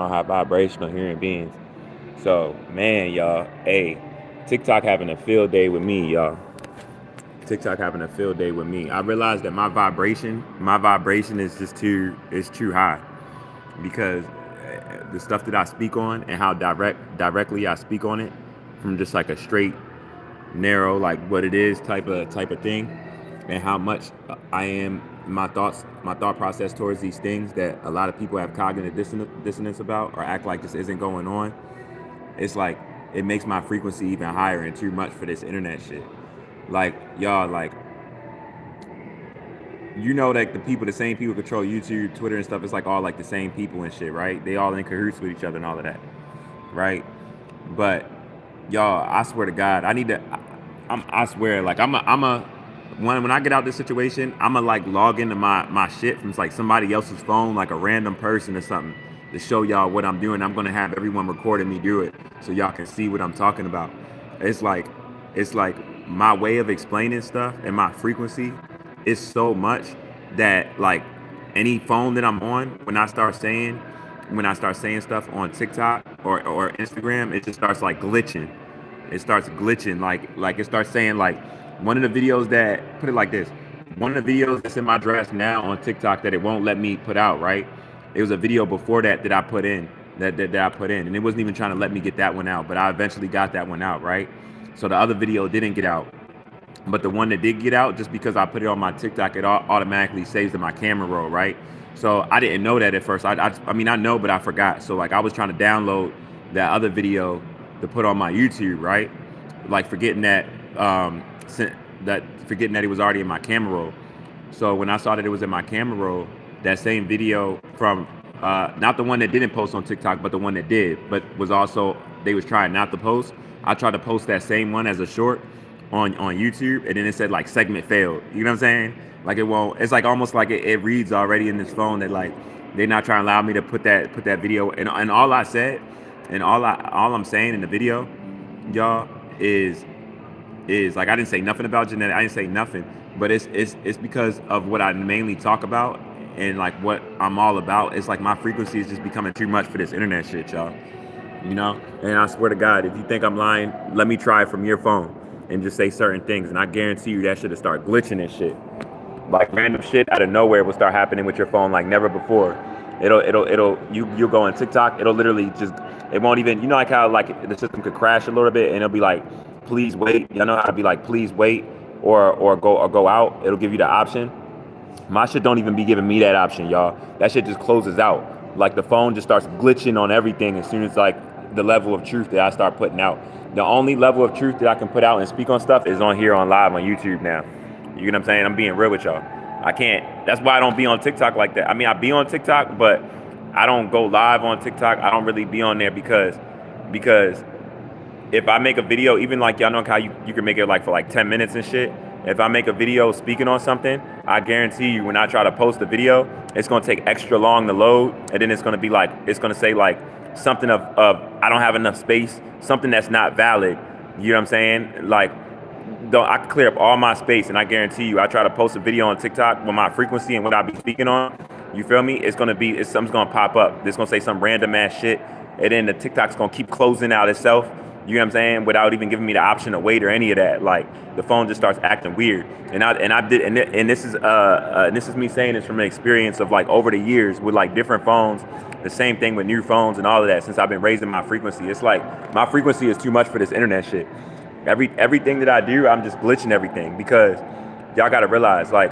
high vibrational human beings. So, man, y'all, hey, TikTok having a field day with me, y'all. TikTok having a field day with me. I realized that my vibration is too high because the stuff that I speak on and how directly I speak on it from just like a straight narrow like what it is type of thing, and how much I am my thought process towards these things that a lot of people have cognitive dissonance about or act like this isn't going on. It's like it makes my frequency even higher and too much for this internet shit. Like y'all, like that the same people control YouTube, Twitter, and stuff. It's like all like the same people and shit, right? They all in cahoots with each other and all of that, right? But y'all, I swear to God, I need to. I swear, like when I get out this situation, I'ma like log into my shit from like somebody else's phone, like a random person or something, to show y'all what I'm doing. I'm gonna have everyone recording me do it so y'all can see what I'm talking about. It's like it's like my way of explaining stuff and my frequency is so much that like any phone that I'm on, when I start saying stuff on TikTok or Instagram, it just starts like glitching. It starts glitching, like it starts saying like one of the videos that put it like this. One of the videos that's in my drafts now on TikTok that it won't let me put out, right? It was a video before that I put in that I put in, and it wasn't even trying to let me get that one out, but I eventually got that one out, right? So the other video didn't get out, but the one that did get out, just because I put it on my TikTok, it automatically saves to my camera roll, right? So I didn't know that at first. I mean, I know, but I forgot. So like I was trying to download that other video to put on my YouTube, right? Like forgetting that forgetting that it was already in my camera roll. So when I saw that it was in my camera roll, that same video from not the one that didn't post on TikTok, but the one that did, but was also they was trying not to post. I tried to post that same one as a short on YouTube, and then it said like segment failed. You know what I'm saying? Like it won't. It's like almost like it reads already in this phone that like they're not trying to allow me to put that video. And all I said, and all I'm saying in the video, y'all, is like I didn't say nothing about genetic. I didn't say nothing, but it's because of what I mainly talk about and like what I'm all about. It's like my frequency is just becoming too much for this internet shit, y'all. You know? And I swear to God, if you think I'm lying, let me try it from your phone and just say certain things, and I guarantee you that shit'll start glitching and shit. Like random shit out of nowhere will start happening with your phone like never before. You'll go on TikTok, it'll literally just, it won't even, you know, like how like the system could crash a little bit and it'll be like, please wait. Y'all know how to be like, please wait, or go out. It'll give you the option. My shit don't even be giving me that option, y'all. That shit just closes out. Like the phone just starts glitching on everything as soon as like the level of truth that I start putting out. The only level of truth that I can put out and speak on stuff is on here on live on YouTube now. You know what I'm saying? I'm being real with y'all. I can't. That's why I don't be on TikTok like that. I mean, I be on TikTok, but I don't go live on TikTok. I don't really be on there because if I make a video, even like y'all know how you can make it like for like 10 minutes and shit. If I make a video speaking on something, I guarantee you when I try to post the video, it's gonna take extra long to load, and then it's gonna be like, it's gonna say like something of I don't have enough space, something that's not valid. You know what I'm saying? Like, I can clear up all my space, and I guarantee you, I try to post a video on TikTok with my frequency and what I be speaking on. You feel me? Something's gonna pop up. It's gonna say some random ass shit, and then the TikTok's gonna keep closing out itself. You know what I'm saying? Without even giving me the option to wait or any of that. Like the phone just starts acting weird. And this is me saying this from an experience of like over the years with like different phones. The same thing with new phones and all of that. Since I've been raising my frequency, it's like my frequency is too much for this internet shit. Everything that I do, I'm just glitching everything because y'all gotta realize like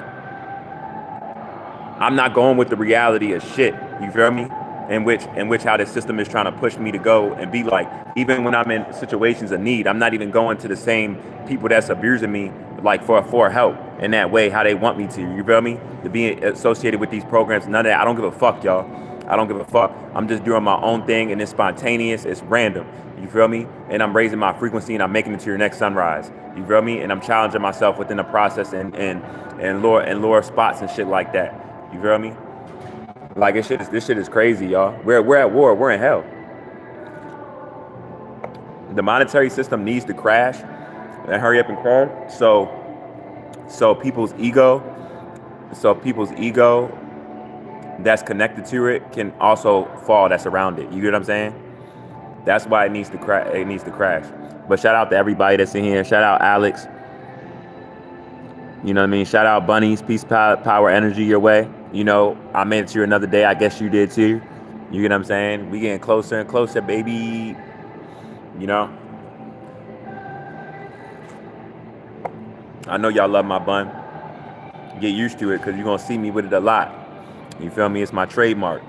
I'm not going with the reality of shit. You feel me? In which how the system is trying to push me to go and be like, even when I'm in situations of need, I'm not even going to the same people that's abusing me like for help in that way how they want me to. You feel me? To be associated with these programs, none of that. I don't give a fuck, y'all. I don't give a fuck. I'm just doing my own thing, and it's spontaneous. It's random. You feel me? And I'm raising my frequency, and I'm making it to your next sunrise. You feel me? And I'm challenging myself within the process and lower spots and shit like that. You feel me? Like this shit is crazy, y'all. We're at war. We're in hell. The monetary system needs to crash and hurry up and crash. So people's ego that's connected to it can also fall that's around it. You get what I'm saying? That's why it needs to crash. It needs to crash. But shout out to everybody that's in here. Shout out Alex. You know what I mean? Shout out Bunnies. Peace, power, energy your way. You know, I made it to another day. I guess you did too. You get what I'm saying? We getting closer and closer, baby. You know? I know y'all love my bun. Get used to it because you're going to see me with it a lot. You feel me? It's my trademark.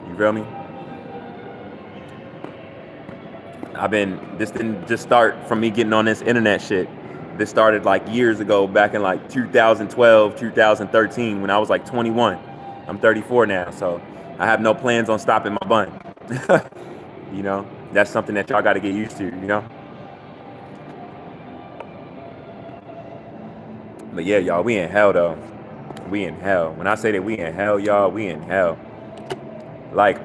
You feel me? This didn't just start from me getting on this internet shit. This started like years ago, back in like 2012, 2013, when I was like 21. I'm 34 now, so I have no plans on stopping my bun. You know, that's something that y'all got to get used to, you know? But yeah, y'all, we in hell though. We in hell. When I say that we in hell, y'all, we in hell. Like,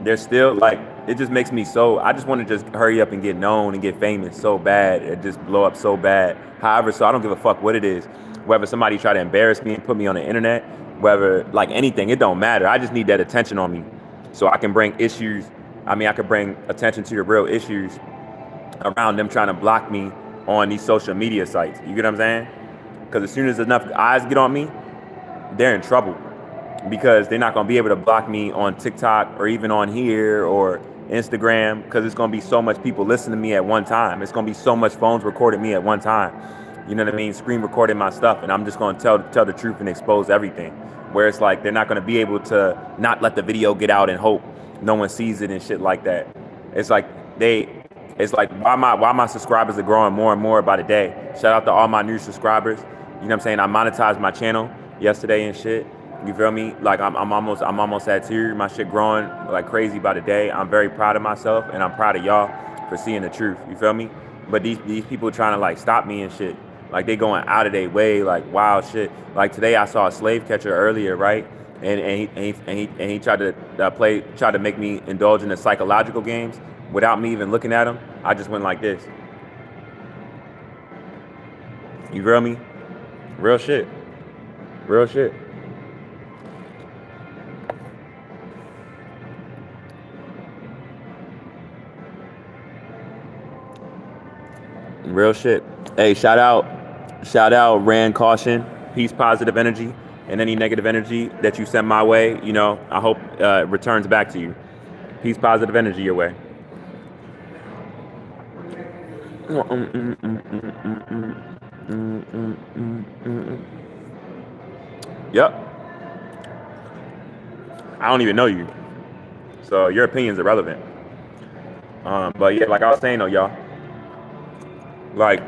there's still, like, it just makes me so, I just want to just hurry up and get known and get famous so bad. It just blow up so bad. However, so I don't give a fuck what it is. Whether somebody try to embarrass me and put me on the internet, whether, like, anything, it don't matter. I just need that attention on me so I can bring issues. I mean, I could bring attention to the real issues around them trying to block me on these social media sites. You get what I'm saying? Because as soon as enough eyes get on me, they're in trouble. Because they're not going to be able to block me on TikTok or even on here or Instagram, because it's going to be so much people listening to me at one time. It's going to be so much phones recording me at one time. You know what I mean? Screen recording my stuff, and I'm just going to tell the truth and expose everything. Where it's like they're not going to be able to not let the video get out and hope no one sees it and shit like that. It's like why my subscribers are growing more and more by the day. Shout out to all my new subscribers. You know what I'm saying? I monetized my channel yesterday and shit. You feel me? Like I'm almost at tier. My shit growing like crazy by the day. I'm very proud of myself, and I'm proud of y'all for seeing the truth. You feel me? But these people trying to like stop me and shit. Like they going out of their way, like wild shit. Like today I saw a slave catcher earlier, right? And he tried to make me indulge in the psychological games without me even looking at him. I just went like this. You feel me? Real shit. Real shit. Real shit. Hey, shout out Rand Caution, peace, positive energy, and any negative energy that you send my way, you know, I hope returns back to you. Peace, positive energy your way. Yep. I don't even know you, so your opinion's irrelevant. But yeah, like I was saying though, y'all, like,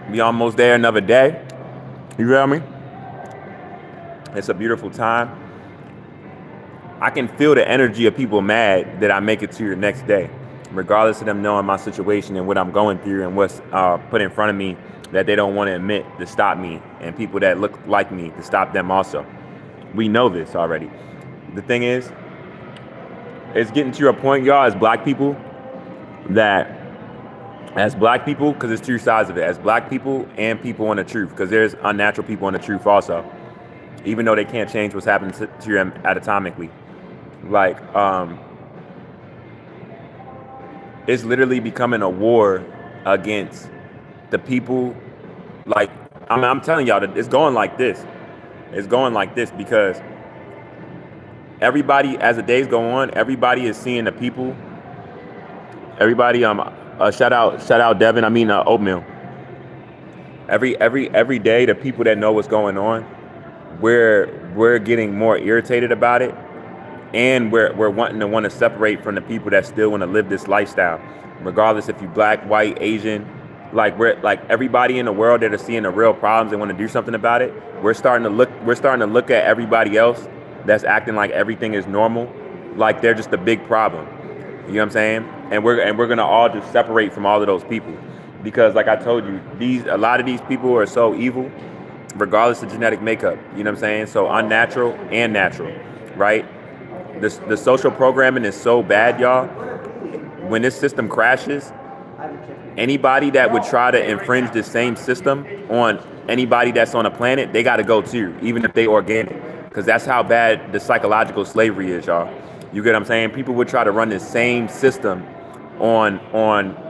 we almost there another day. You feel me? It's a beautiful time. I can feel the energy of people mad that I make it to the next day, regardless of them knowing my situation and what I'm going through and what's put in front of me that they don't want to admit to stop me, and people that look like me to stop them also. We know this already. The thing is, it's getting to a point, y'all, as black people, because it's two sides of it, as black people and people on the truth, because there's unnatural people on the truth also, even though they can't change what's happening to them anatomically. Like, it's literally becoming a war against the people. Like, I'm telling y'all that it's going like this. It's going like this because everybody, as the days go on, everybody is seeing the people. Everybody, shout out Devin. Oatmeal. Every day, the people that know what's going on, we're getting more irritated about it, and we're wanting to separate from the people that still want to live this lifestyle, regardless if you black, white, Asian. Like we're like everybody in the world that are seeing the real problems and want to do something about it. We're starting to look at everybody else that's acting like everything is normal, like they're just a big problem. You know what I'm saying? And we're gonna all just separate from all of those people, because like I told you, a lot of these people are so evil, regardless of genetic makeup. You know what I'm saying? So unnatural and natural, right? The social programming is so bad, y'all. When this system crashes, anybody that would try to infringe the same system on anybody that's on the planet, they got to go too, even if they organic. because that's how bad the psychological slavery is, y'all. You get what I'm saying? People would try to run the same system on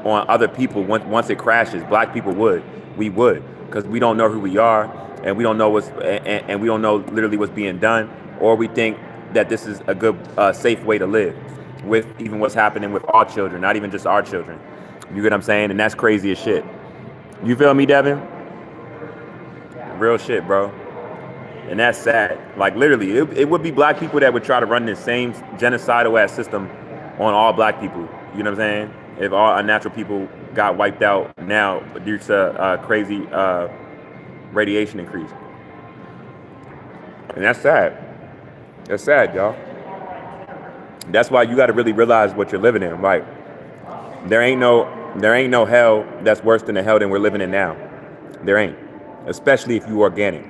other people once it crashes. Black people would, we would, because we don't know who we are, and we don't know and we don't know literally what's being done, or we think that this is a good, safe way to live, with even what's happening with our children, not even just our children. You get what I'm saying? And that's crazy as shit. You feel me, Devin? Real shit, bro. And that's sad. Like, literally, it would be black people that would try to run this same genocidal ass system on all black people. You know what I'm saying? If all unnatural people got wiped out now due to crazy radiation increase. And that's sad. That's sad, y'all. That's why you got to really realize what you're living in. Like, there ain't no hell that's worse than the hell than we're living in now. There ain't. Especially if you organic.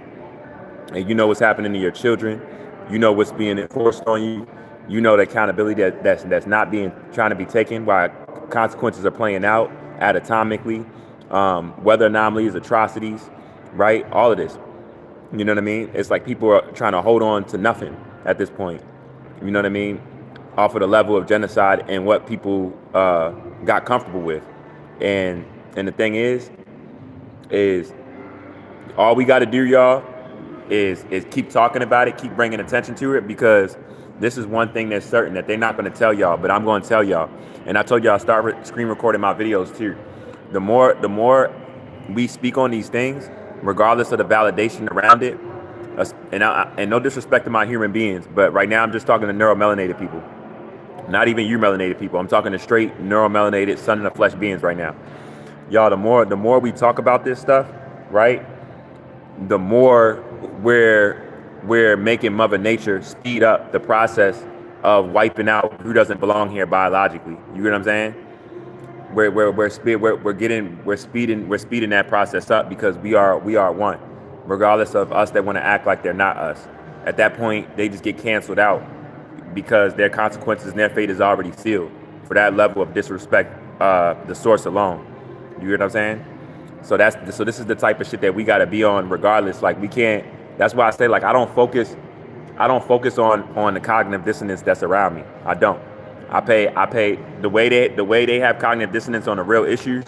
And you know what's happening to your children. You know what's being enforced on you. You know the accountability that's not being trying to be taken, while consequences are playing out anatomically, weather anomalies, atrocities, right? All of this. You know what I mean? It's like people are trying to hold on to nothing at this point. You know what I mean? Off of the level of genocide and what people got comfortable with. And the thing is all we got to do, y'all, is keep talking about it, keep bringing attention to it, because this is one thing that's certain that they're not going to tell y'all, but I'm going to tell y'all. And I told y'all I start screen recording my videos too. The more we speak on these things, regardless of the validation around it, and no disrespect to my human beings, but right now I'm just talking to neuromelanated people. Not even you melanated people. I'm talking to straight neuromelanated sun in the flesh beings right now. Y'all, the more we talk about this stuff, right, the more we're making Mother Nature speed up the process of wiping out who doesn't belong here biologically. You get what I'm saying? We're speeding that process up, because we are one, regardless of us that want to act like they're not us. At that point, they just get canceled out, because their consequences and their fate is already sealed for that level of disrespect, the source alone. You get what I'm saying? So this is the type of shit that we got to be on regardless. Like, we can't. That's why I say, like, I don't focus on the cognitive dissonance that's around me. I don't. I pay the way they have cognitive dissonance on the real issues.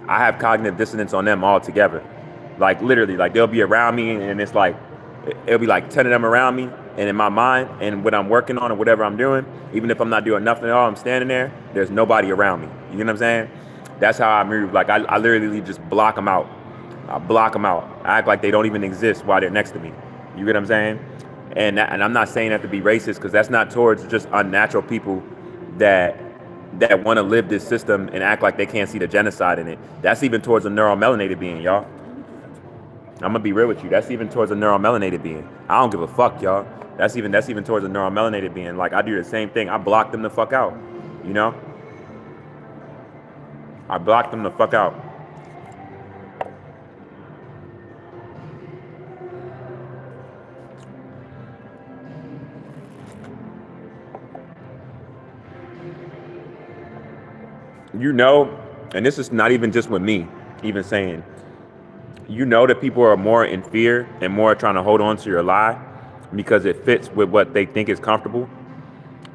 I have cognitive dissonance on them altogether. Like, literally, like, they'll be around me, and it's like it'll be like 10 of them around me, and in my mind and what I'm working on or whatever I'm doing, even if I'm not doing nothing at all, I'm standing there, there's nobody around me. You know what I'm saying? That's how I move. Like, I literally just block them out. I block them out. I act like they don't even exist while they're next to me. You get what I'm saying? And I'm not saying that to be racist, because that's not towards just unnatural people that want to live this system and act like they can't see the genocide in it. That's even towards a neuromelanated being, y'all. I'm gonna be real with you. That's even towards a neuromelanated being. I don't give a fuck, y'all. That's even towards a neuromelanated being. Like, I do the same thing. I block them the fuck out. You know? I block them the fuck out. You know, and this is not even just with me even saying, you know that people are more in fear and more trying to hold on to your lie because it fits with what they think is comfortable.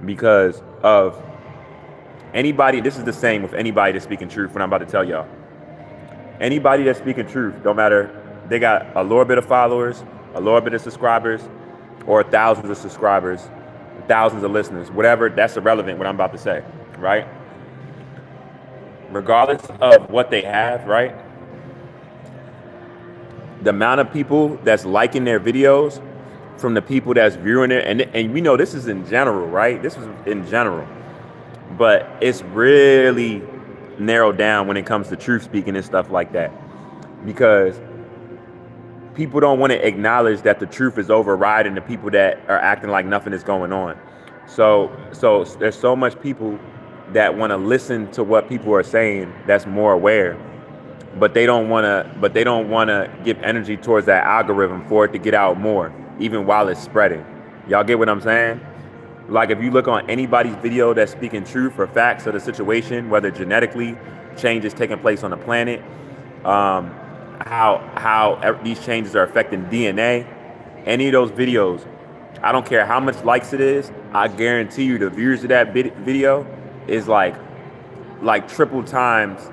Because of anybody, this is the same with anybody that's speaking truth, what I'm about to tell y'all. Anybody that's speaking truth, don't matter, they got a little bit of followers, a little bit of subscribers, or thousands of subscribers, thousands of listeners, whatever, that's irrelevant what I'm about to say, right? Regardless of what they have, right? The amount of people that's liking their videos from the people that's viewing it, and we know this is in general, right? This is in general. But it's really narrowed down when it comes to truth speaking and stuff like that. Because people don't want to acknowledge that the truth is overriding the people that are acting like nothing is going on. So there's so much people that want to listen to what people are saying that's more aware, but they don't want to give energy towards that algorithm for it to get out more, even while it's spreading. Y'all get what I'm saying? Like, if you look on anybody's video that's speaking truth or facts of the situation, whether genetically change is taking place on the planet, how these changes are affecting DNA, any of those videos I don't care how much likes it is. I guarantee you the views of that video is like triple times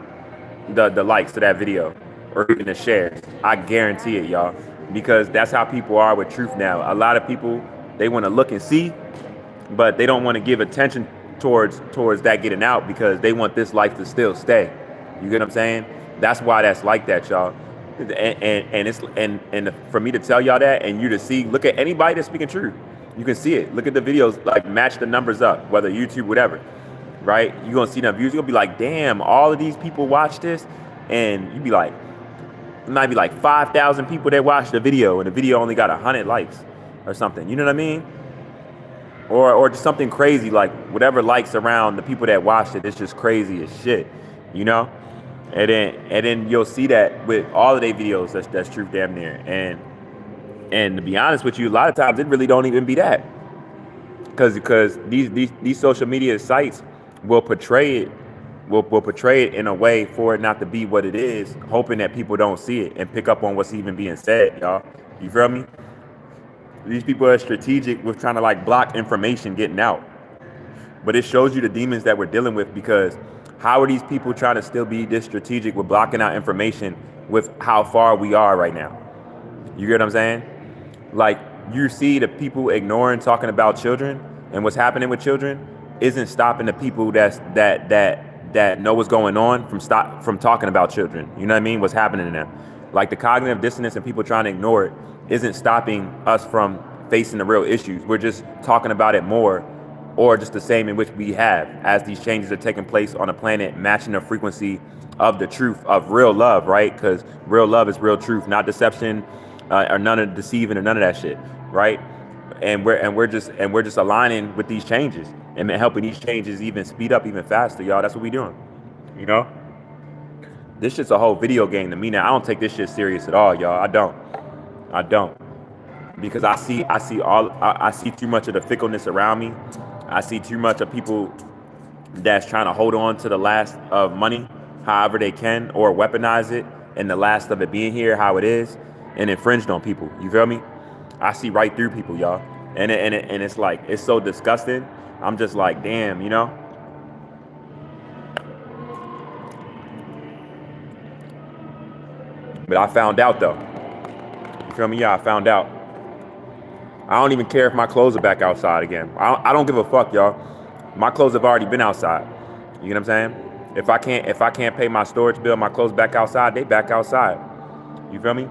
the likes to that video or even the shares. I guarantee it, y'all, because that's how people are with truth now. A lot of people, they want to look and see, but they don't want to give attention towards that getting out because they want this life to still stay. You get what I'm saying? That's why that's like that, y'all. And for me to tell y'all that and you to see, look at anybody that's speaking truth. You can see it. Look at the videos, like match the numbers up, whether YouTube, whatever, right? You're gonna see them views. You're gonna be like, damn, all of these people watch this, and you be like, it might be like 5,000 people that watched the video, and the video only got 100 likes or something. You know what I mean? Or just something crazy, like whatever likes around the people that watched it, it's just crazy as shit, you know? And then you'll see that with all of their videos, that's truth damn near. And to be honest with you, a lot of times it really don't even be that. Because these social media sites will portray it in a way for it not to be what it is, hoping that people don't see it and pick up on what's even being said, y'all. You feel me? These people are strategic with trying to like block information getting out. But it shows you the demons that we're dealing with, because how are these people trying to still be this strategic with blocking out information with how far we are right now? You get what I'm saying? Like, you see the people ignoring talking about children and what's happening with children isn't stopping the people that know what's going on from talking about children. You know what I mean? What's happening to them. Like, the cognitive dissonance and people trying to ignore it isn't stopping us from facing the real issues. We're just talking about it more, or just the same in which we have, as these changes are taking place on the planet, matching the frequency of the truth of real love, right? Because real love is real truth, not deception, or none of deceiving or none of that shit, right? And we're just aligning with these changes and helping these changes even speed up even faster, y'all. That's what we doing, you know? This shit's a whole video game to me now. I don't take this shit serious at all, y'all. I don't, because I see too much of the fickleness around me. I see too much of people that's trying to hold on to the last of money however they can, or weaponize it, and the last of it being here how it is, and infringed on people. You feel me? I see right through people, y'all. And it's like, it's so disgusting. I'm just like, damn, you know? But I found out, though. You feel me? Yeah, I found out. I don't even care if my clothes are back outside again. I don't give a fuck, y'all. My clothes have already been outside. You know what I'm saying? If I can't pay my storage bill, my clothes back outside, they back outside. You feel me?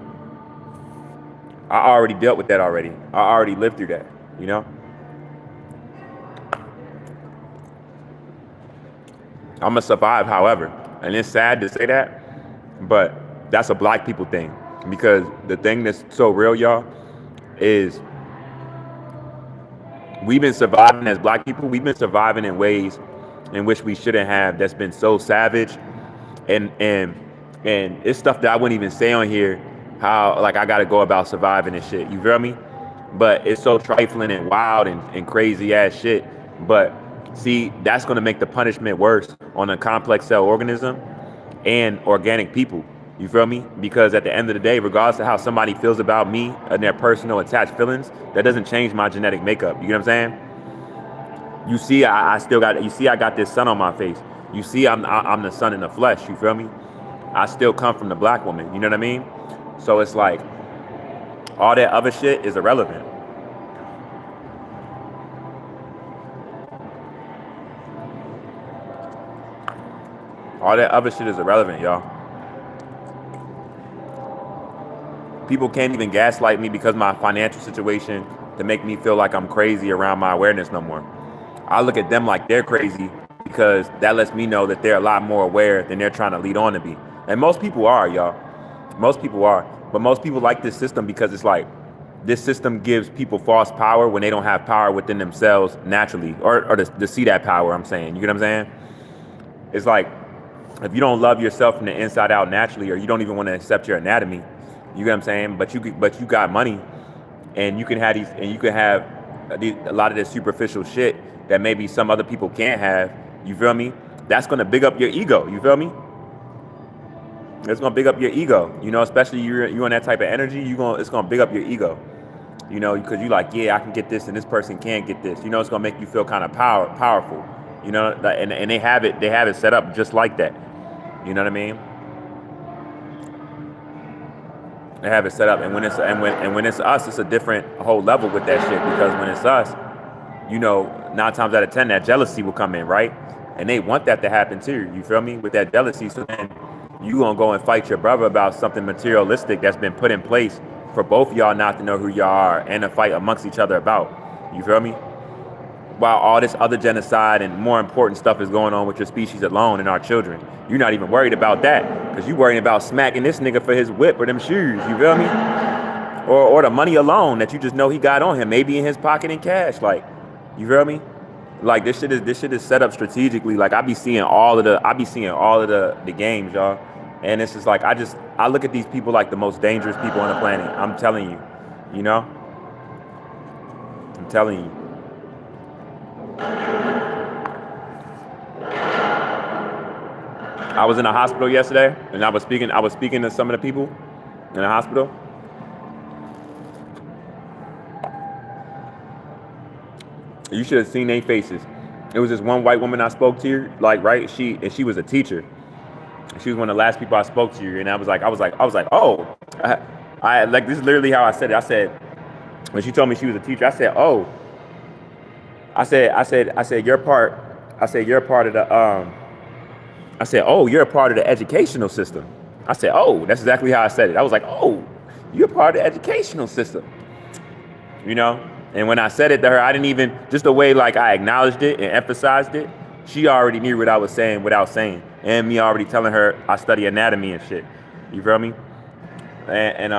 I already dealt with that already. I already lived through that, you know? I'm gonna survive, however. And it's sad to say that, but that's a black people thing. Because the thing that's so real, y'all, is we've been surviving as black people. We've been surviving in ways in which we shouldn't have. That's been so savage, and it's stuff that I wouldn't even say on here. How, like, I got to go about surviving and shit. You feel me? But it's so trifling and wild and crazy ass shit. But see, that's gonna make the punishment worse on a complex cell organism and organic people. You feel me? Because at the end of the day, regardless of how somebody feels about me and their personal attached feelings, that doesn't change my genetic makeup. You know what I'm saying? You see, I still got. You see, I got this sun on my face. You see, I'm the sun in the flesh. You feel me? I still come from the black woman. You know what I mean? So it's like, all that other shit is irrelevant. All that other shit is irrelevant, y'all. People can't even gaslight me because of my financial situation to make me feel like I'm crazy around my awareness no more. I look at them like they're crazy because that lets me know that they're a lot more aware than they're trying to lead on to be. And most people are, y'all. Most people are. But most people like this system because it's like, this system gives people false power when they don't have power within themselves naturally, or to see that power, I'm saying. You get what I'm saying? It's like, if you don't love yourself from the inside out naturally, or you don't even want to accept your anatomy, you get what I'm saying? But you got money, and you can have a lot of this superficial shit that maybe some other people can't have. You feel me? That's gonna big up your ego. You feel me? It's gonna big up your ego. You know, especially you're on that type of energy. It's gonna big up your ego. You know, because you like, yeah, I can get this and this person can't get this. You know, it's gonna make you feel kind of powerful. You know, and they have it set up just like that. You know what I mean? They have it set up, and when it's us, it's a different whole level with that shit. Because when it's us, you know, 9 times out of 10, that jealousy will come in, right? And they want that to happen too. You feel me? With that jealousy, so then you gonna go and fight your brother about something materialistic that's been put in place for both of y'all not to know who y'all are and to fight amongst each other about. You feel me? While all this other genocide and more important stuff is going on with your species alone and our children. You're not even worried about that because you're worrying about smacking this nigga for his whip or them shoes. You feel me? Or the money alone that you just know he got on him, maybe in his pocket in cash. Like, you feel me? Like this shit is set up strategically. Like I be seeing all of the games, y'all. And it's just like I look at these people like the most dangerous people on the planet. I'm telling you, you know? I'm telling you. I was in a hospital yesterday and I was speaking to some of the people in the hospital. You should have seen their faces. It was this one white woman I spoke to, like, right? She was a teacher. She was one of the last people I spoke to, and I was like, oh, I like, this is literally how I said it. I said, when she told me she was a teacher, I said, oh, I said you're part of the I said, oh, you're a part of the educational system. I said, oh, that's exactly how I said it. I was like, oh, you're part of the educational system. You know? And when I said it to her, I didn't even, just the way like I acknowledged it and emphasized it, she already knew what I was saying without saying. And me already telling her I study anatomy and shit. You feel me? And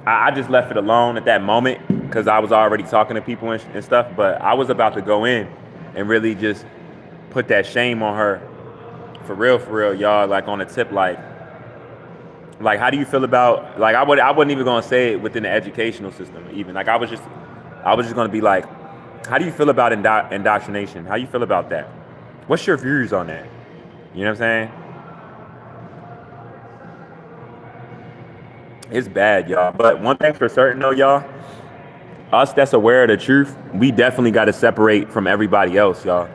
I just left it alone at that moment because I was already talking to people and stuff. But I was about to go in and really just put that shame on her for real, y'all. Like on the tip, like how do you feel about, like I wasn't even gonna say it within the educational system even. Like I was just gonna be like, how do you feel about indoctrination? How you feel about that? What's your views on that? You know what I'm saying? It's bad, y'all. But one thing for certain though, y'all, us that's aware of the truth, we definitely got to separate from everybody else, y'all.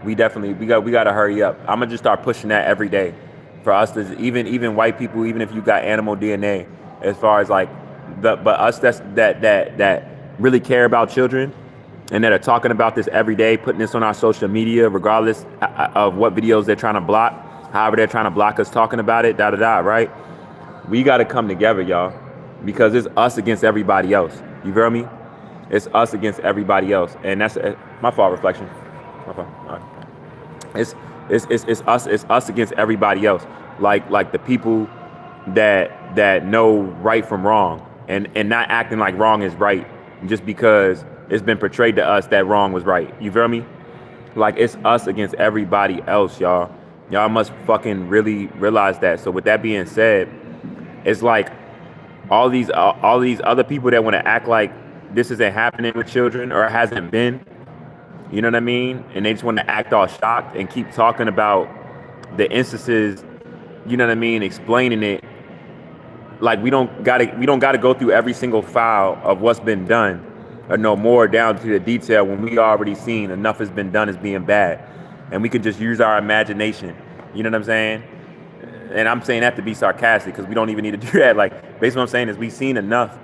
We got to hurry up. I'm gonna just start pushing that every day for us to even white people, even if you got animal DNA, as far as like but us that really care about children and that are talking about this every day, putting this on our social media, regardless of what videos they're trying to block, however they're trying to block us talking about it, right? We got to come together, y'all, because it's us against everybody else. You feel me? It's us against everybody else, and that's my fault. Reflection. My fault. All right. It's us against everybody else. Like the people that know right from wrong, and not acting like wrong is right just because it's been portrayed to us that wrong was right. You feel me? Like it's us against everybody else, y'all. Y'all must fucking really realize that. So with that being said, it's like all these other people that want to act like this isn't happening with children or hasn't been, you know what I mean? And they just want to act all shocked and keep talking about the instances, you know what I mean, explaining it. Like we don't gotta go through every single file of what's been done or no more down to the detail when we already seen enough has been done as being bad. And we can just use our imagination. You know what I'm saying? And I'm saying that to be sarcastic because we don't even need to do that. Like, basically what I'm saying is we've seen enough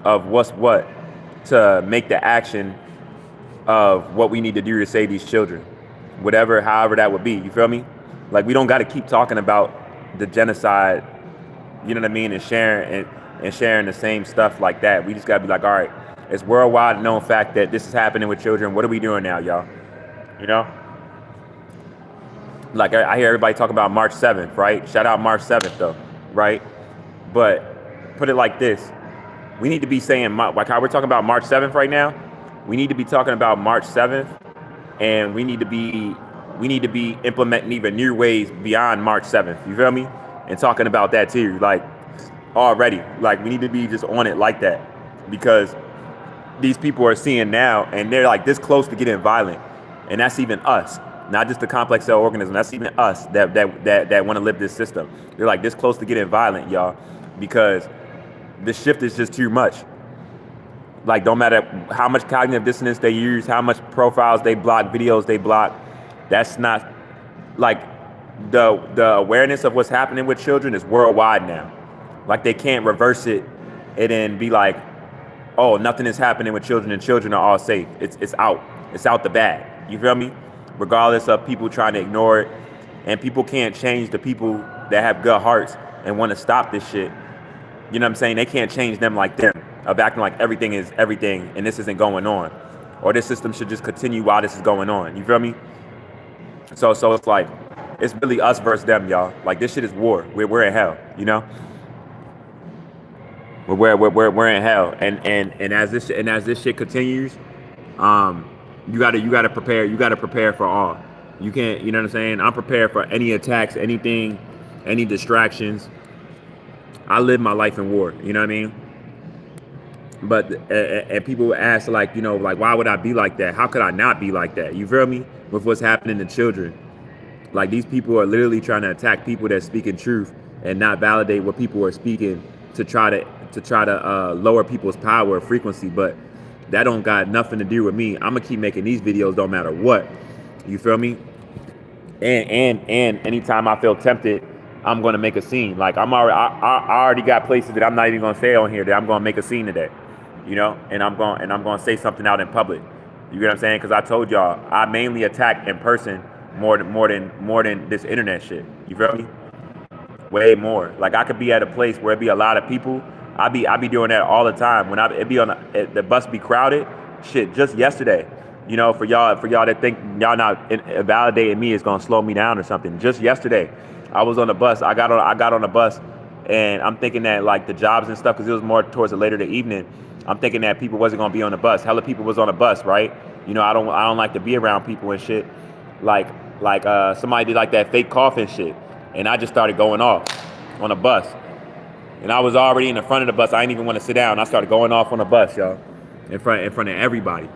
of what's what to make the action of what we need to do to save these children. However that would be. You feel me? Like, we don't got to keep talking about the genocide, you know what I mean, and sharing the same stuff like that. We just got to be like, all right, it's worldwide known fact that this is happening with children. What are we doing now, y'all? You know? Like, I hear everybody talk about March 7th, right? Shout out March 7th, though, right? But put it like this. We need to be saying, like how we're talking about March 7th right now, we need to be talking about March 7th, and we need to be implementing even new ways beyond March 7th, you feel me? And talking about that too, like, already. Like, we need to be just on it like that, because these people are seeing now, and they're like this close to getting violent, and that's even us. Not just the complex cell organism, that's even us that want to live this system. They're like this close to getting violent, y'all, because the shift is just too much. Like, don't matter how much cognitive dissonance they use, how much profiles they block, videos they block, that's not, like, the awareness of what's happening with children is worldwide now. Like, they can't reverse it and then be like, oh, nothing is happening with children and children are all safe. It's out. It's out the bag. You feel me? Regardless of people trying to ignore it. And people can't change the people that have good hearts and want to stop this shit. You know what I'm saying? They can't change them like them, of acting like everything is everything and this isn't going on. Or this system should just continue while this is going on. You feel me? So it's like, it's really us versus them, y'all. Like, this shit is war. We're in hell, you know? We're in hell. And as this shit continues, you gotta prepare for all. You can't, you know what I'm saying? I'm prepared for any attacks, anything, any distractions. I live my life in war, you know what I mean? But and people ask, like, you know, like, why would I be like that? How could I not be like that? You feel me? With what's happening to children. Like, these people are literally trying to attack people that speak in truth and not validate what people are speaking to try to lower people's power or frequency. But that don't got nothing to do with me. I'm gonna keep making these videos, don't matter what. You feel me? And anytime I feel tempted, I'm gonna make a scene. Like, I already got places that I'm not even gonna say on here that I'm gonna make a scene today. You know, and I'm gonna say something out in public. You get what I'm saying? Because I told y'all I mainly attack in person more than this internet shit. You feel me? Way more. Like, I could be at a place where it be a lot of people. I be doing that all the time. When it be on the bus be crowded. Shit, just yesterday. You know, for y'all that think y'all not validating me is gonna slow me down or something. Just yesterday, I was on the bus. I got on the bus, and I'm thinking that, like, the jobs and stuff, because it was more towards the later the evening. I'm thinking that people wasn't gonna be on the bus. Hella people was on the bus, right? You know, I don't like to be around people and shit. Like somebody did like that fake coughing shit, and I just started going off on the bus. And I was already in the front of the bus. I didn't even want to sit down. I started going off on the bus, y'all, in front of everybody.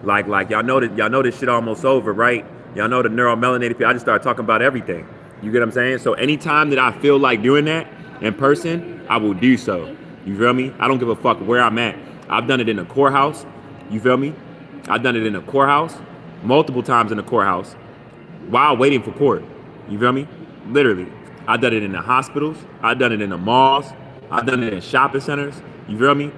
Like y'all know this shit almost over, right? Y'all know the neuromelanated people. I just started talking about everything. You get what I'm saying? So anytime that I feel like doing that in person, I will do so. You feel me? I don't give a fuck where I'm at. I've done it in the courthouse. You feel me? I've done it in the courthouse, multiple times in the courthouse, while waiting for court. You feel me? Literally. I've done it in the hospitals. I've done it in the malls. I've done it in shopping centers. You feel me?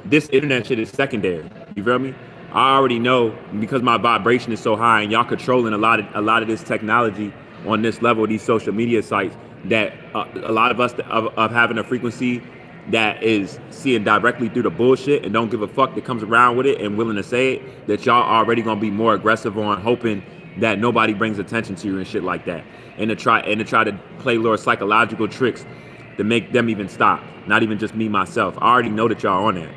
This internet shit is secondary. You feel me? I already know, because my vibration is so high and y'all controlling a lot of this technology on this level, these social media sites, that a lot of us of having a frequency that is seeing directly through the bullshit and don't give a fuck that comes around with it and willing to say it, that y'all already gonna be more aggressive on hoping that nobody brings attention to you and shit like that, and to try to play little psychological tricks to make them even stop. Not even just me myself. I already know that y'all on that.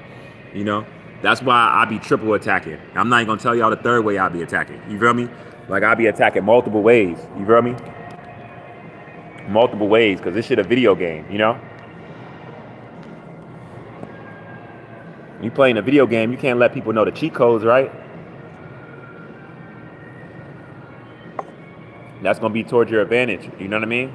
You know, that's why I be triple attacking. I'm not even gonna tell y'all the third way I be attacking. You feel me? Like, I be attacking multiple ways. You feel me? Multiple ways, because this shit a video game. You know. You playing a video game, you can't let people know the cheat codes, right? That's gonna be towards your advantage. You know what I mean?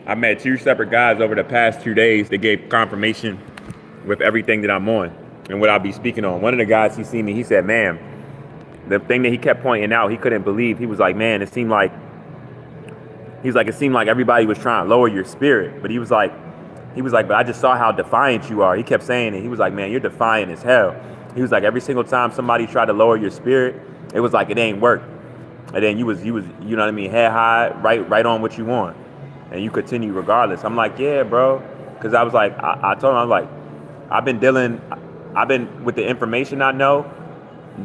I met 2 separate guys over the past 2 days that gave confirmation with everything that I'm on and what I'll be speaking on. One of the guys, he seen me, he said, man, the thing that he kept pointing out, he couldn't believe. He was like, man, it seemed like everybody was trying to lower your spirit. But he was like, but I just saw how defiant you are. He kept saying it. He was like, man, you're defiant as hell. He was like, every single time somebody tried to lower your spirit, it was like it ain't work. And then you was, you know what I mean, head high, right on what you want. And you continue regardless. I'm like, yeah, bro. Because I was like, I told him, I was like, I've been with the information I know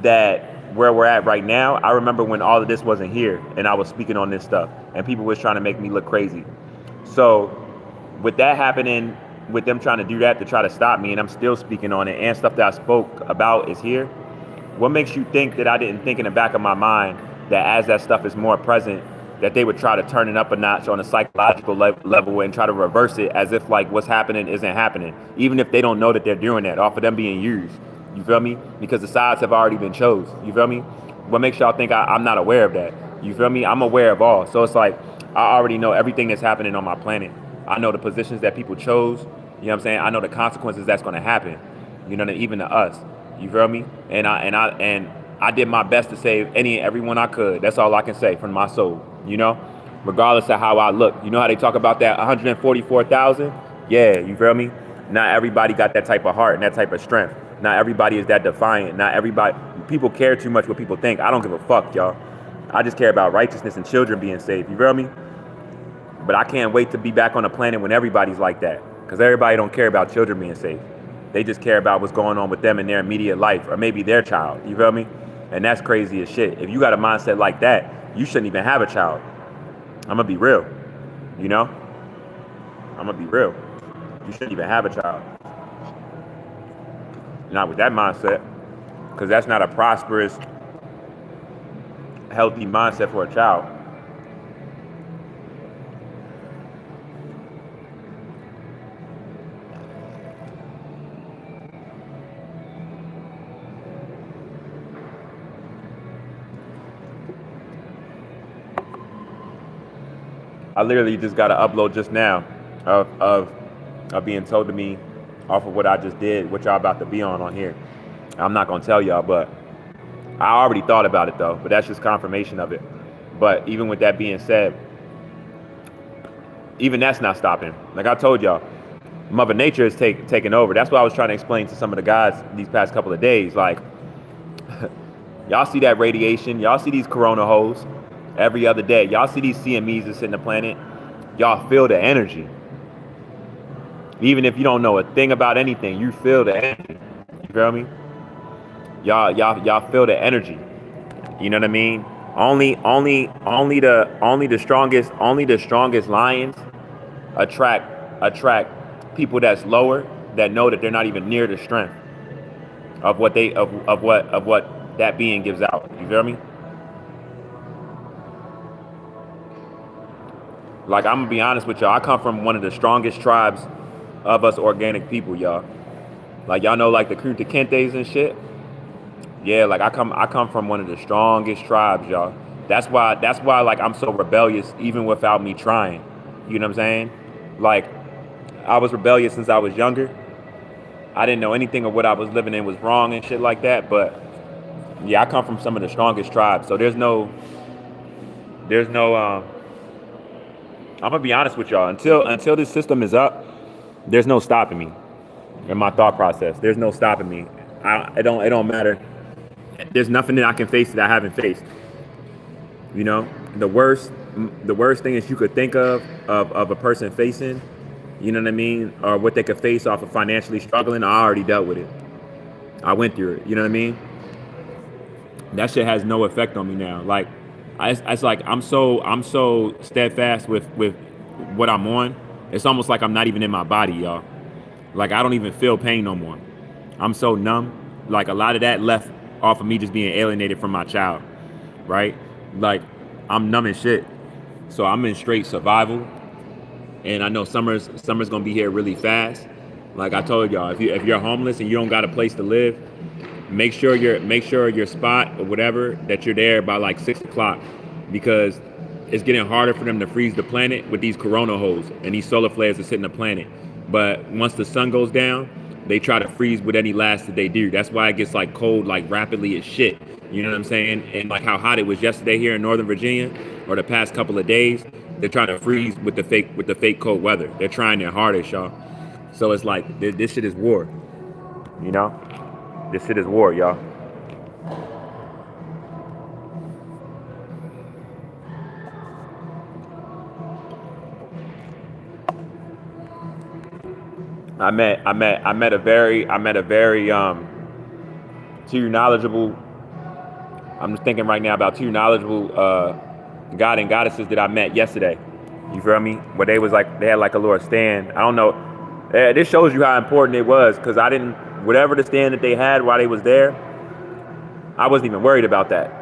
that where we're at right now. I remember when all of this wasn't here and I was speaking on this stuff and people was trying to make me look crazy. So with that happening, with them trying to do that to try to stop me, and I'm still speaking on it, and stuff that I spoke about is here, what makes you think that I didn't think in the back of my mind that as that stuff is more present, that they would try to turn it up a notch on a psychological level and try to reverse it as if like what's happening isn't happening, even if they don't know that they're doing that, off of them being used. You feel me? Because the sides have already been chose. You feel me? What makes y'all think I'm not aware of that? You feel me? I'm aware of all. So it's like I already know everything that's happening on my planet. I know the positions that people chose. You know what I'm saying? I know the consequences that's going to happen. You know, even to us. You feel me? And I did my best to save any and everyone I could. That's all I can say from my soul. You know, regardless of how I look. You know how they talk about that 144,000? Yeah, you feel me? Not everybody got that type of heart and that type of strength. Not everybody is that defiant. Not everybody. People care too much what people think. I don't give a fuck, y'all. I just care about righteousness and children being safe. You feel me? But I can't wait to be back on the planet when everybody's like that. Because everybody don't care about children being safe. They just care about what's going on with them in their immediate life or maybe their child. You feel me? And that's crazy as shit. If you got a mindset like that, you shouldn't even have a child. I'm going to be real. You know? I'm going to be real. You shouldn't even have a child. Not with that mindset. Because that's not a prosperous, healthy mindset for a child. I literally just got an upload just now of being told to me off of what I just did, what y'all about to be on here. I'm not gonna tell y'all, but I already thought about it though. But that's just confirmation of it. But even with that being said, even that's not stopping. Like I told y'all, Mother Nature is taking over. That's what I was trying to explain to some of the guys these past couple of days. Like, y'all see that radiation, y'all see these corona holes every other day. Y'all see these CMEs that's in the planet. Y'all feel the energy. Even if you don't know a thing about anything, you feel the energy. You feel me? Y'all feel the energy. You know what I mean? Only the strongest lions attract people that's lower, that know that they're not even near the strength of what that being gives out. You feel me? Like, I'm gonna be honest with y'all, I come from one of the strongest tribes of us organic people, y'all. Like, y'all know, like the Kunta Kintes and shit. Yeah, like I come from one of the strongest tribes, y'all. That's why like I'm so rebellious even without me trying. You know what I'm saying? Like, I was rebellious since I was younger. I didn't know anything of what I was living in was wrong and shit like that, but yeah, I come from some of the strongest tribes. So there's no I'm gonna be honest with y'all. Until this system is up, there's no stopping me in my thought process. There's no stopping me. It don't matter. There's nothing that I can face that I haven't faced. You know, the worst thing that you could think of a person facing, you know what I mean, or what they could face off of financially struggling, I already dealt with it. I went through it. You know what I mean? That shit has no effect on me now. Like, it's like I'm so steadfast with what I'm on. It's almost like I'm not even in my body, y'all. Like, I don't even feel pain no more. I'm so numb. Like, a lot of that left off of me just being alienated from my child, right? Like, I'm numb as shit. So I'm in straight survival. And I know summer's gonna be here really fast. Like I told y'all, if you're homeless and you don't got a place to live, make sure your spot or whatever that you're there by like 6 o'clock, because it's getting harder for them to freeze the planet with these corona holes and these solar flares that's hitting the planet. But once the sun goes down, they try to freeze with any last that they do. That's why it gets like cold like rapidly as shit. You know what I'm saying? And like how hot it was yesterday here in Northern Virginia, or the past couple of days, they're trying to freeze with the fake cold weather. They're trying their hardest, y'all. So it's like this shit is war. You know? This shit is war, y'all. I met a very two knowledgeable. I'm just thinking right now about two knowledgeable god and goddesses that I met yesterday. You feel me? Where they had like a little stand. I don't know. This shows you how important it was, because I didn't, whatever the stand that they had while they was there, I wasn't even worried about that.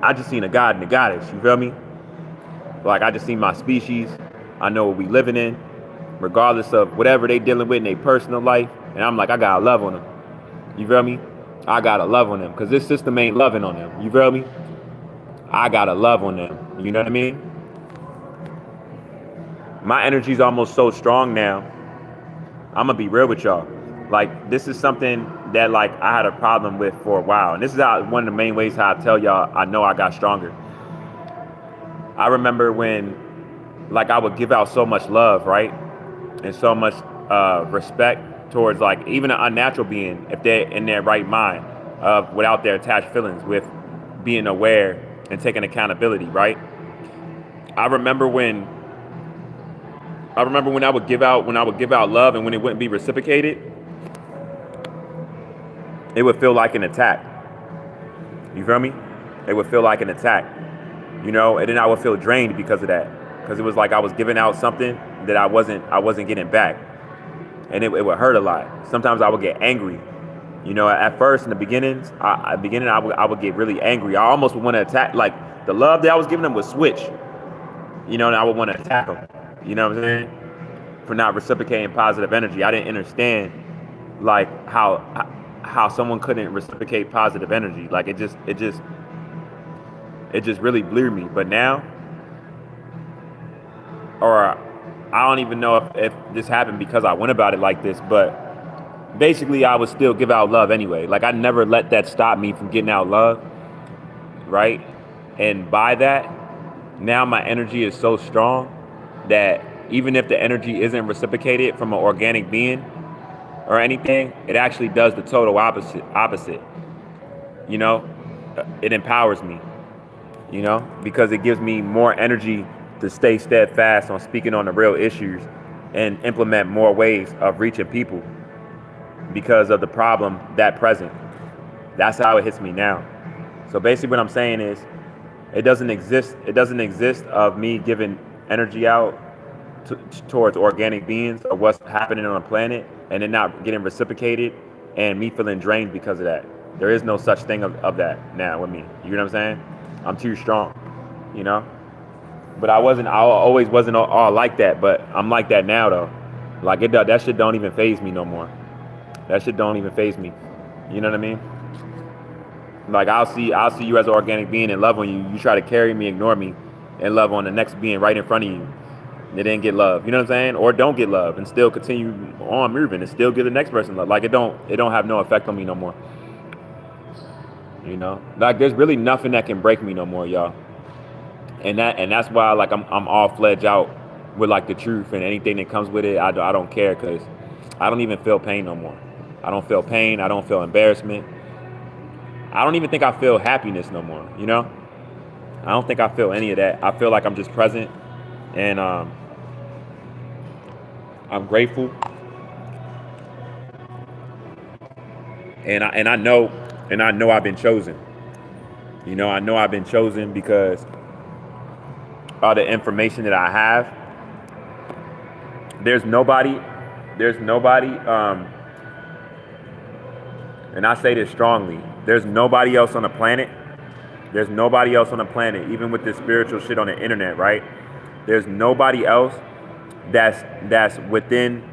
I just seen a god and a goddess. You feel me? Like, I just seen my species. I know what we living in, regardless of whatever they dealing with in their personal life. And I'm like, I gotta love on them. You feel me? I gotta love on them, because this system ain't loving on them. You feel me? I gotta love on them. You know what I mean? My energy's almost so strong now. I'm gonna be real with y'all. Like, this is something that like I had a problem with for a while, and this is how one of the main ways how I tell y'all I know I got stronger. I remember when like I would give out so much love, right, and so much respect towards like even an unnatural being if they're in their right mind, without their attached feelings, with being aware and taking accountability, right? I remember when I would give out love, and when it wouldn't be reciprocated, it would feel like an attack. You feel me? It would feel like an attack, you know, and then I would feel drained because of that, because it was like I was giving out something that I wasn't getting back, and it would hurt a lot. Sometimes I would get angry. You know, at first in the beginnings, I would get really angry. I almost would want to attack. Like the love that I was giving them would switch. You know, and I would want to attack them. You know what I'm saying? For not reciprocating positive energy. I didn't understand like how someone couldn't reciprocate positive energy. Like it just really blew me. But now, or I don't even know if this happened because I went about it like this, but basically I would still give out love anyway. Like I never let that stop me from getting out love, right? And by that, now my energy is so strong that even if the energy isn't reciprocated from an organic being or anything, it actually does the total opposite. You know, it empowers me, you know, because it gives me more energy to stay steadfast on speaking on the real issues and implement more ways of reaching people because of the problem that present. That's how it hits me now. So basically what I'm saying is it doesn't exist of me giving energy out towards organic beings or what's happening on the planet and it not getting reciprocated and me feeling drained because of that. There is no such thing of that now with me. You know what I'm saying? I'm too strong, you know? But I always wasn't all like that, but I'm like that now though. Like that shit don't even faze me no more. That shit don't even faze me. You know what I mean? Like I'll see you as an organic being and love on you. You try to carry me, ignore me, and love on the next being right in front of you. They didn't get love. You know what I'm saying? Or don't get love and still continue on moving and still give the next person love. Like it don't have no effect on me no more. You know? Like there's really nothing that can break me no more, y'all. And that's why like I'm all fledged out with like the truth and anything that comes with it. I don't care because I don't even feel pain no more. I don't feel pain. I don't feel embarrassment. I don't even think I feel happiness no more, you know? I don't think I feel any of that. I feel like I'm just present and I'm grateful. And I know I've been chosen. You know, I know I've been chosen because all the information that I have, there's nobody, and I say this strongly, there's nobody else on the planet, even with this spiritual shit on the internet, right? There's nobody else that's within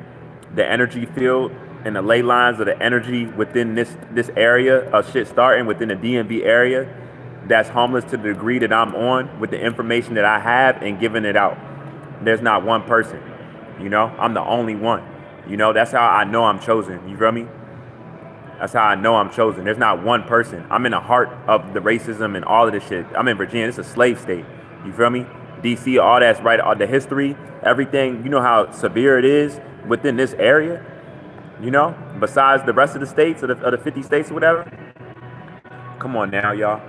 the energy field and the ley lines of the energy within this area of shit starting within the DMV area that's homeless to the degree that I'm on with the information that I have and giving it out. There's not one person, you know? I'm the only one. You know, that's how I know I'm chosen. You feel me? That's how I know I'm chosen. There's not one person. I'm in the heart of the racism and all of this shit. I'm in Virginia. It's a slave state. You feel me? DC, all that's right. All the history, everything. You know how severe it is within this area? You know? Besides the rest of the states, of the 50 states or whatever? Come on now, y'all.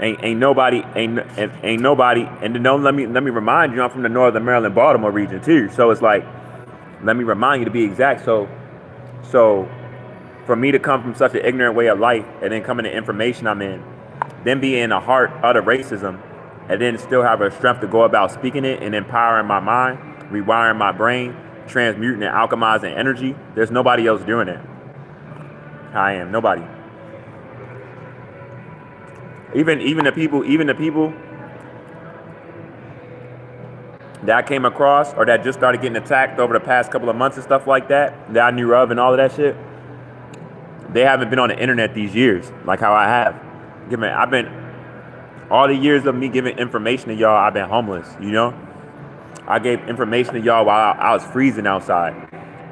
Ain't nobody, and then don't let me remind you, I'm from the Northern Maryland, Baltimore region too. So it's like, let me remind you to be exact. So for me to come from such an ignorant way of life and then come into information I'm in, then be in the heart of the racism, and then still have a strength to go about speaking it and empowering my mind, rewiring my brain, transmuting and alchemizing energy. There's nobody else doing it. I am nobody. Even the people that I came across or that just started getting attacked over the past couple of months and stuff like that I knew of and all of that shit, they haven't been on the internet these years like how I have. I've been all the years of me giving information to y'all. I've been homeless. You know, I gave information to y'all while I was freezing outside.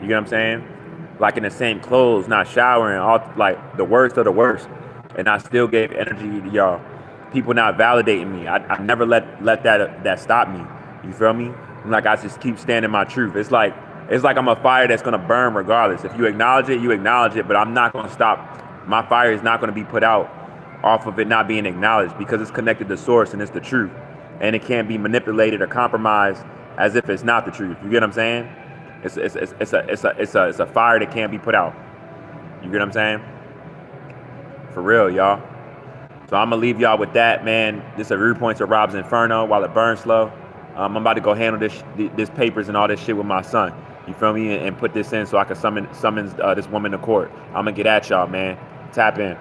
You get what I'm saying? Like in the same clothes, not showering, all like the worst of the worst, and I still gave energy to y'all. People not validating me. I never let that stop me. You feel me? Like I just keep standing my truth. It's like I'm a fire that's gonna burn regardless. If you acknowledge it, you acknowledge it. But I'm not gonna stop. My fire is not gonna be put out off of it not being acknowledged because it's connected to source and it's the truth, and it can't be manipulated or compromised as if it's not the truth. You get what I'm saying? It's a fire that can't be put out. You get what I'm saying? For real, y'all. So I'm gonna leave y'all with that, man. This is a Rude Points of RoBs Inferno while it burns slow. I'm about to go handle this papers and all this shit with my son. You feel me? And put this in so I can summon this woman to court. I'm gonna get at y'all, man. Tap in.